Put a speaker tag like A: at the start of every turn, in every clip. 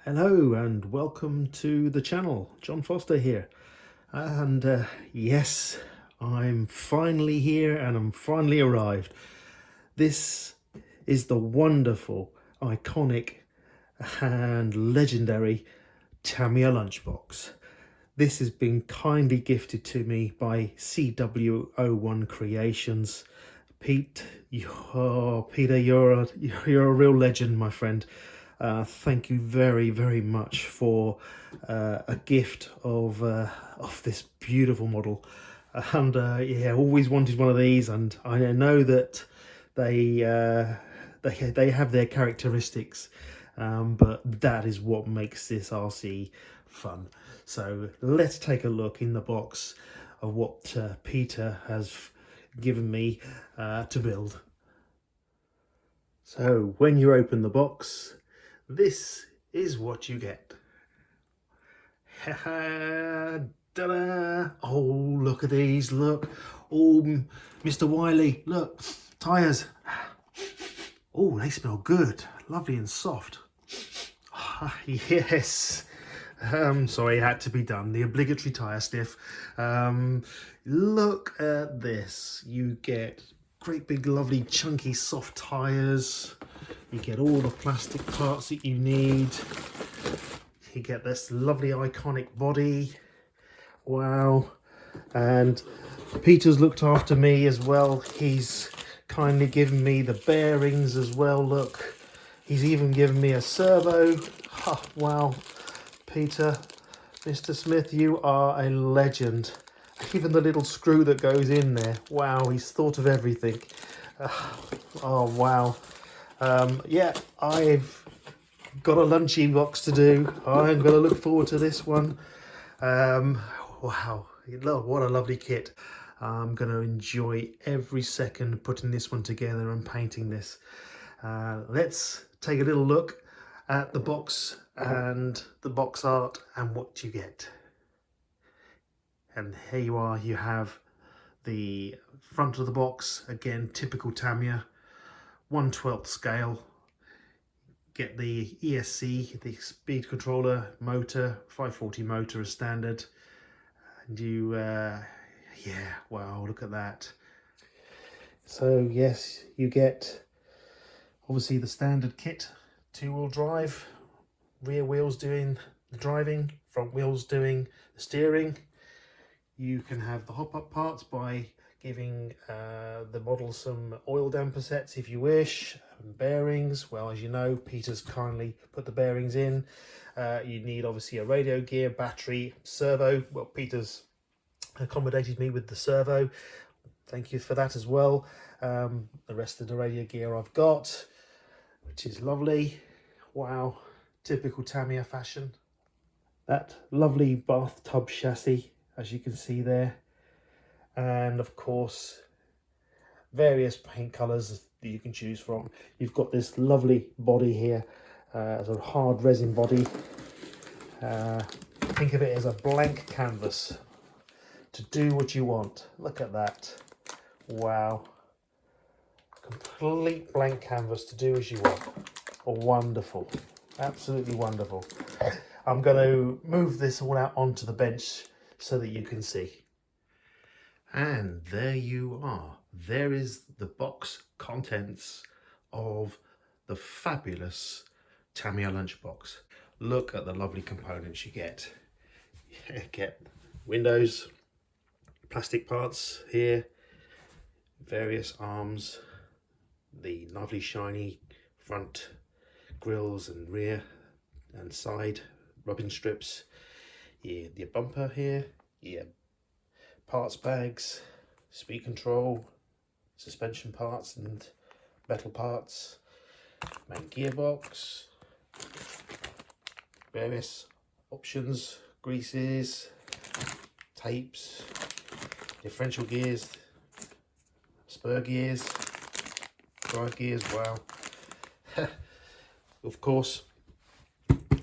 A: Hello and welcome to the channel. John Foster here. And yes, I'm finally here and I'm finally arrived. This is the wonderful, iconic and legendary Tamiya Lunchbox. This has been kindly gifted to me by CW01 Creations. Peter, you're a real legend, my friend. Thank you very, very much for a gift of this beautiful model. And yeah, always wanted one of these, and I know that they have their characteristics, but that is what makes this RC fun. So let's take a look in the box of what Peter has given me to build. So when you open the box, this is what you get. Ta-da! Oh, look at these, look. Oh, Mr. Wiley, look, tyres. Oh, they smell good, lovely and soft. Yes. Sorry, it had to be done. The obligatory tyre sniff. Look at this. You get great big lovely chunky soft tyres. You get all the plastic parts that you need. You get this lovely iconic body. Wow. And Peter's looked after me as well. He's kindly given me the bearings as well. Look, he's even given me a servo. Oh, wow. Peter, Mr. Smith, you are a legend. Even the little screw that goes in there. Wow, he's thought of everything. Oh, wow. Yeah, I've got a lunchy box to do. I'm going to look forward to this one. Wow, what a lovely kit. I'm going to enjoy every second putting this one together and painting this. Let's take a little look at the box and the box art and what you get. And here you are, you have the front of the box, again typical Tamiya, 1/12 scale. Get the ESC, the speed controller motor, 540 motor as standard. And you, yeah, wow, look at that. So yes, you get obviously the standard kit, 2-wheel drive, rear wheels doing the driving, front wheels doing the steering. You can have the hop-up parts by giving the model some oil damper sets if you wish, and bearings. Well, as you know, Peter's kindly put the bearings in. You need obviously a radio gear, battery, servo. Well, Peter's accommodated me with the servo. Thank you for that as well. The rest of the radio gear I've got, which is lovely. Wow, typical Tamiya fashion. That lovely bathtub chassis, as you can see there, and of course various paint colors that you can choose from. You've got this lovely body here, as a hard resin body. Think of it as a blank canvas to do what you want. Look at that. Wow, complete blank canvas to do as you want. Oh, wonderful, absolutely wonderful. I'm going to move this all out onto the bench so that you can see. And there you are. There is the box contents of the fabulous Tamiya Lunchbox. Look at the lovely components you get. You get windows, plastic parts here, various arms, the lovely shiny front grills and rear and side rubbing strips, your bumper here, your parts bags, speed control, suspension parts and metal parts, main gearbox, various options, greases, tapes, differential gears, spur gears, drive gears, wow. Of course,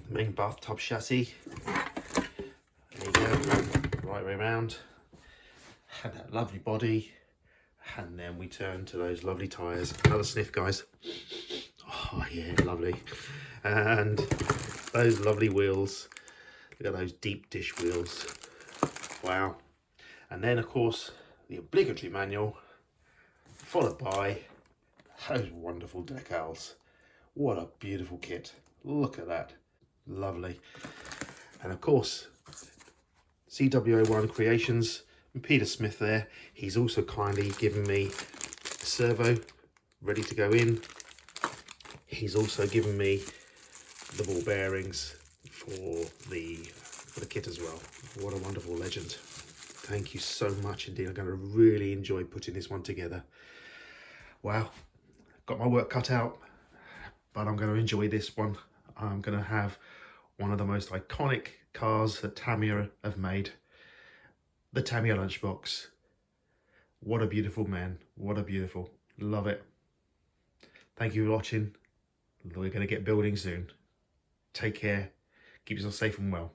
A: main bathtub chassis. There you go, right way around. And that lovely body. And then we turn to those lovely tyres. Another sniff, guys. Oh yeah, lovely. And those lovely wheels. Look at those deep dish wheels. Wow. And then of course the obligatory manual, followed by those wonderful decals. What a beautiful kit. Look at that. Lovely. And of course, CWO1 Creations and Peter Smith there. He's also kindly given me a servo ready to go in. He's also given me the ball bearings for the kit as well. What a wonderful legend. Thank you so much indeed. I'm going to really enjoy putting this one together. Wow, got my work cut out, but I'm going to enjoy this one. I'm going to have one of the most iconic cars that Tamiya have made, the Tamiya Lunchbox. What a beautiful man. What a beautiful. Love it. Thank you for watching. We're going to get building soon. Take care. Keep yourself safe and well.